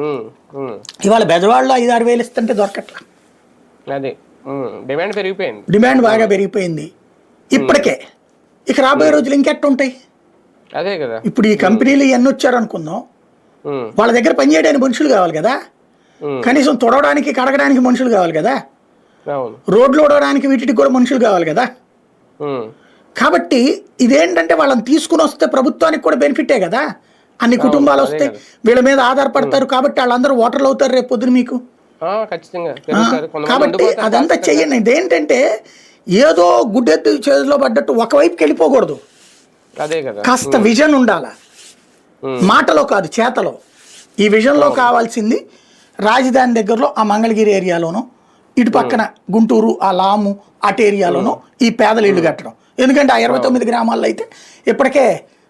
ఉమ్, ఉమ్. ఇవాళ బెజవాడలో 5-6 వేలు ఇస్తుంటే దొరకట్లా. అది డిమాండ్ పెరిగిపోయింది. డిమాండ్ బాగా పెరిగిపోయింది ఇప్పటికే. ఇక రాబోయే రోజులు ఇంకెట్టుంటాయి. అదే కదా. ఇప్పుడు ఈ కంపెనీలు ఇవన్నీ వచ్చారనుకుందాం, వాళ్ళ దగ్గర పనిచేయడానికి మనుషులు కావాలి కదా, కనీసం తొడవడానికి కడగడానికి మనుషులు కావాలి కదా, అవును. రోడ్లు ఓడడానికి వీటికి కూడా మనుషులు కావాలి కదా. కాబట్టి ఇదేంటంటే వాళ్ళని తీసుకుని వస్తే ప్రభుత్వానికి కూడా బెనిఫిటే కదా. అన్ని కుటుంబాలు వస్తాయి, వీళ్ళ మీద ఆధారపడతారు, కాబట్టి వాళ్ళందరూ ఓటర్లు అవుతారు రేపు పొద్దున మీకు. కాబట్టి అదంతా చెయ్యండి. ఇదేంటంటే ఏదో గుడ్డెత్తు చేతిలో పడ్డట్టు ఒకవైపుకి వెళ్ళిపోకూడదు. కాస్త విజన్ ఉండాలా, మాటలో కాదు చేతలో. ఈ విజన్లో కావాల్సింది రాజధాని దగ్గరలో ఆ మంగళగిరి ఏరియాలోనో, ఇటు పక్కన గుంటూరు ఆ లాము అటు ఏరియాలోనో ఈ పేదల ఇళ్ళు కట్టడం. ఎందుకంటే ఆ 29 గ్రామాల్లో అయితే ఇప్పటికే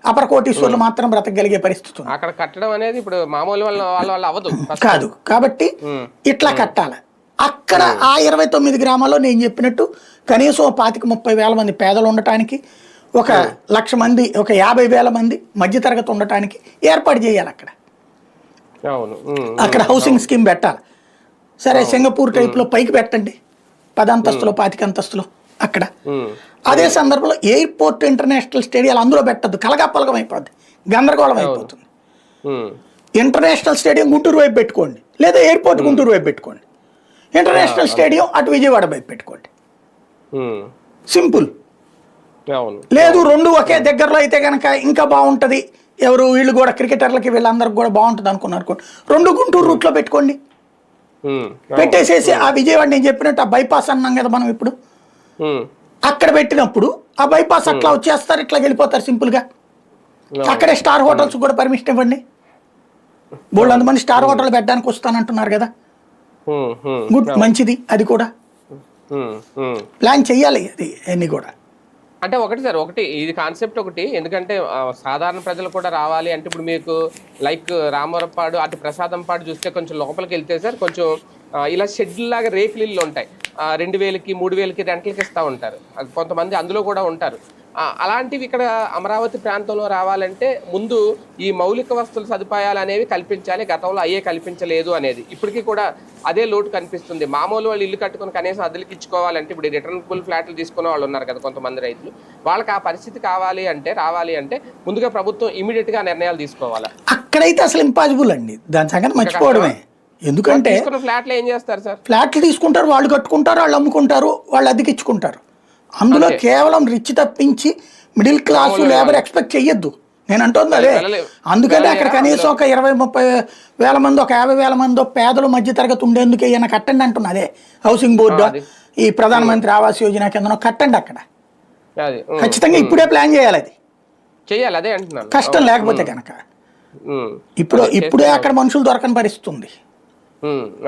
అపర కోటీశ్వర్లు మాత్రం బ్రతకగలిగే పరిస్థితి అక్కడ కట్టడం అనేది ఇప్పుడు మామూలు వాళ్ళ అవ్వదు కాదు. కాబట్టి ఇట్లా కట్టాలి. అక్కడ ఆ 29 గ్రామాల్లో నేను చెప్పినట్టు కనీసం 25-30 వేల మంది పేదలు ఉండటానికి, 1,00,000 మంది, 50,000 మంది మధ్యతరగతి ఉండటానికి ఏర్పాటు చేయాలి అక్కడ. అక్కడ హౌసింగ్ స్కీమ్ పెట్టాలి. సరే సింగపూర్ టైప్లో పైకి పెట్టండి, 10 అంతస్తులు 25 అంతస్తులు అక్కడ. అదే సందర్భంలో ఎయిర్పోర్ట్ ఇంటర్నేషనల్ స్టేడియాలు అందులో పెట్టద్దు, కలగాపలగం అయిపోద్ది, గందరగోళం అయిపోతుంది. ఇంటర్నేషనల్ స్టేడియం గుంటూరు వైపు పెట్టుకోండి, లేదా ఎయిర్పోర్ట్ గుంటూరు వైపు పెట్టుకోండి, ఇంటర్నేషనల్ స్టేడియం అటు విజయవాడ వైపు పెట్టుకోండి. సింపుల్. లేదు రెండు ఒకే దగ్గరలో అయితే కనుక ఇంకా బాగుంటుంది, ఎవరు వీళ్ళు కూడా క్రికెటర్లకి వీళ్ళందరికి కూడా బాగుంటుంది అనుకున్నారు, రెండు గుంటూరు రూట్లో పెట్టుకోండి. పెట్టేసేసి ఆ విజయవాడ నేను చెప్పినట్టు ఆ బైపాస్ అన్నాం కదా మనం ఇప్పుడు, అక్కడ పెట్టినప్పుడు ఆ బైపాస్ అట్లా వచ్చేస్తారు, ఇట్లా వెళ్ళిపోతారు సింపుల్గా. అక్కడే స్టార్ హోటల్స్ కూడా పర్మిషన్ ఇవ్వండి. బోల్డ్ మంది స్టార్ హోటల్ పెట్టడానికి వస్తానంటున్నారు కదా, గుడ్, మంచిది. అది కూడా ప్లాన్ చెయ్యాలి, అది అన్ని కూడా. అంటే ఒకటి సార్, ఒకటి ఇది కాన్సెప్ట్ ఒకటి, ఎందుకంటే సాధారణ ప్రజలు కూడా రావాలి అంటే ఇప్పుడు మీకు లైక్ రామవరపాడు అటు ప్రసాదంపాడు చూస్తే కొంచెం లోపలికి వెళ్తే సార్ కొంచెం ఇలా షెడ్యూల్ లాగా రేకులు ఇల్లు ఉంటాయి, 2,000కి 3,000కి రెంట్లకి ఇస్తూ ఉంటారు, కొంతమంది అందులో కూడా ఉంటారు. అలాంటివి ఇక్కడ అమరావతి ప్రాంతంలో రావాలంటే ముందు ఈ మౌలిక వస్తువుల సదుపాయాలు అనేవి కల్పించాలి. గతంలో అయ్యే కల్పించలేదు అనేది ఇప్పటికీ కూడా అదే లోటు కనిపిస్తుంది. మామూలు వాళ్ళు ఇల్లు కట్టుకుని కనీసం అద్దెలకి ఇచ్చుకోవాలంటే ఇప్పుడు రిటర్నబుల్ ఫ్లాట్లు తీసుకునే వాళ్ళు ఉన్నారు కదా కొంతమంది రైతులు, వాళ్ళకి ఆ పరిస్థితి రావాలి అంటే ముందుగా ప్రభుత్వం ఇమీడియట్గా నిర్ణయాలు తీసుకోవాలి. అక్కడైతే అసలు ఇంపాసిబుల్ అండి, దాని సంగతి మర్చిపోవడమే. ఎందుకంటే ఫ్లాట్లు ఏం చేస్తారు సార్, ఫ్లాట్లు తీసుకుంటారు, వాళ్ళు కట్టుకుంటారు, వాళ్ళు అమ్ముకుంటారు, వాళ్ళు అద్దెకిచ్చుకుంటారు. అందులో కేవలం రిచ్ తప్పించి మిడిల్ క్లాసు లేబర్ ఎక్స్పెక్ట్ చెయ్యొద్దు, నేను అంటుంది అదే. అందుకని అక్కడ కనీసం ఒక 20-30 వేల మంది, 50,000 మంది పేదలు మధ్య తరగతి ఉండేందుకు ఏమైనా కట్టండి అంటున్నా. అదే హౌసింగ్ బోర్డు, ఈ ప్రధానమంత్రి ఆవాస్ యోజన కింద కట్టండి అక్కడ. ఖచ్చితంగా ఇప్పుడే ప్లాన్ చేయాలి, అది చేయాలి, అదే అంటున్నాను. కష్టం లేకపోతే కనుక ఇప్పుడే అక్కడ మనుషులు దొరకని పరిస్థితి ఉంది.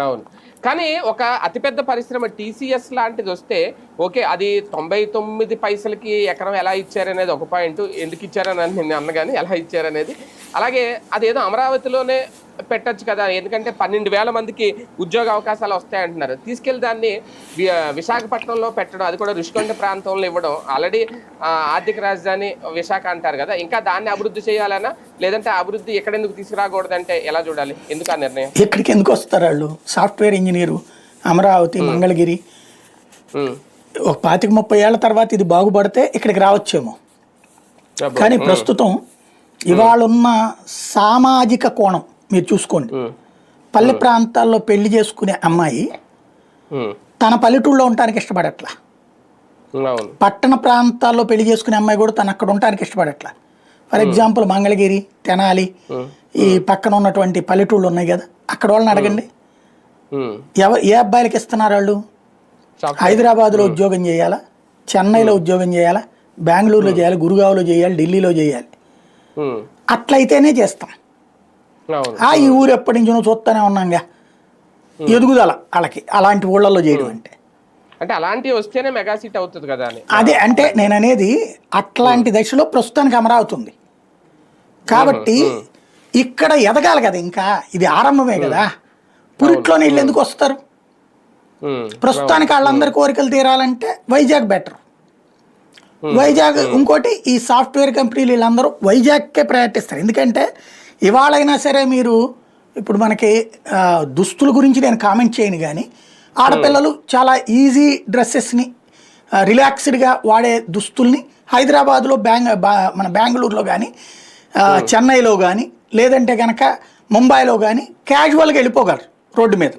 అవును. కానీ ఒక అతిపెద్ద పరిశ్రమ TCS లాంటిది వస్తే ఓకే, అది 99 పైసలకి ఎకరం ఎలా ఇచ్చారనేది ఒక పాయింట్, ఎందుకు ఇచ్చారని నేను అన్నగాని ఎలా ఇచ్చారనేది. అలాగే అదేదో అమరావతిలోనే పెట్టచ్చు కదా, ఎందుకంటే 12,000 మందికి ఉద్యోగ అవకాశాలు వస్తాయంటున్నారు. తీసుకెళ్లి దాన్ని విశాఖపట్నంలో పెట్టడం, అది కూడా రుషికొండ ప్రాంతంలో ఇవ్వడం. ఆల్రెడీ ఆర్థిక రాజధాని విశాఖ అంటారు కదా, ఇంకా దాన్ని అభివృద్ధి చేయాలన్నా, లేదంటే అభివృద్ధి ఎక్కడెందుకు తీసుకురాకూడదంటే ఎలా చూడాలి, ఎందుకు ఆ నిర్ణయం? ఎక్కడికి ఎందుకు వస్తారు వాళ్ళు? సాఫ్ట్వేర్ ఇంజనీరు అమరావతి, మంగళగిరి, ఒక 25-30 ఏళ్ల తర్వాత ఇది బాగుపడితే ఇక్కడికి రావచ్చేమో. కానీ ప్రస్తుతం ఇవాళ ఉన్న సామాజిక కోణం మీరు చూసుకోండి. పల్లె ప్రాంతాల్లో పెళ్లి చేసుకునే అమ్మాయి తన పల్లెటూళ్ళలో ఉండటానికి ఇష్టపడట్లా, పట్టణ ప్రాంతాల్లో పెళ్లి చేసుకునే అమ్మాయి కూడా తను అక్కడ ఉండటానికి ఇష్టపడట్లా. ఫర్ ఎగ్జాంపుల్ మంగళగిరి, తెనాలి, ఈ పక్కన ఉన్నటువంటి పల్లెటూళ్ళు ఉన్నాయి కదా, అక్కడ వాళ్ళని అడగండి, ఏ అబ్బాయిలకి ఇస్తున్నారు వాళ్ళు? హైదరాబాద్లో ఉద్యోగం చేయాలా, చెన్నైలో ఉద్యోగం చేయాలా, బెంగళూరులో చేయాలి, గురుగావ్లో చేయాలి, ఢిల్లీలో చేయాలి. అట్లయితేనే చేస్తాం. ఈ ఊరు ఎప్పటి నుంచో చూస్తూనే ఉన్నాంగా, ఎదుగుదల వాళ్ళకి అలాంటి ఊళ్ళల్లో చేయడం అంటే అలాంటివి వస్తేనే మెగా సిటీ అవుతుంది కదా అని. అదే అంటే నేను అనేది, అట్లాంటి దశలో ప్రస్తుతానికి అమరావతి ఉంది కాబట్టి ఇక్కడ ఎదగాలి కదా, ఇంకా ఇది ఆరంభమే కదా. పురిట్లో నీళ్ళు ఎందుకు వస్తారు? ప్రస్తుతానికి వాళ్ళందరి కోరికలు తీరాలంటే వైజాగ్ బెటర్. వైజాగ్ ఇంకోటి, ఈ సాఫ్ట్వేర్ కంపెనీలు వీళ్ళందరూ వైజాగ్కే ప్రయారిటిస్తారు. ఎందుకంటే ఇవాళైనా సరే మీరు ఇప్పుడు మనకి దుస్తుల గురించి నేను కామెంట్ చేయను కానీ ఆడపిల్లలు చాలా ఈజీ డ్రెస్సెస్ని రిలాక్స్డ్గా వాడే దుస్తుల్ని హైదరాబాద్లో మన బెంగళూరులో కానీ చెన్నైలో కానీ లేదంటే కనుక ముంబైలో కానీ క్యాజువల్గా వెళ్ళిపోగలరు రోడ్డు మీద.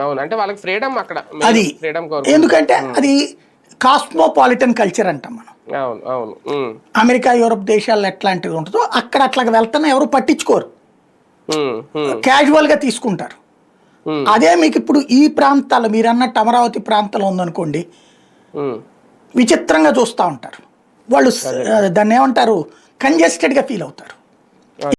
అవును, అంటే వాళ్ళకి ఫ్రీడమ్ అక్కడ అది ఎందుకంటే అది కాస్మోపాలిటన్ కల్చర్ అంటాం మనం. అవును అవును. అమెరికా యూరప్ దేశాల్లో ఎట్లాంటివి ఉంటుందో అక్కడ అట్లాగా వెళ్తున్నా ఎవరు పట్టించుకోరు, క్యాజువల్గా తీసుకుంటారు. అదే మీకు ఇప్పుడు ఈ ప్రాంతాల్లో మీరు అన్నట్టు అమరావతి ప్రాంతంలో ఉందనుకోండి, విచిత్రంగా చూస్తూ ఉంటారు వాళ్ళు. దాన్ని ఏమంటారు, కంజెస్టెడ్గా ఫీల్ అవుతారు.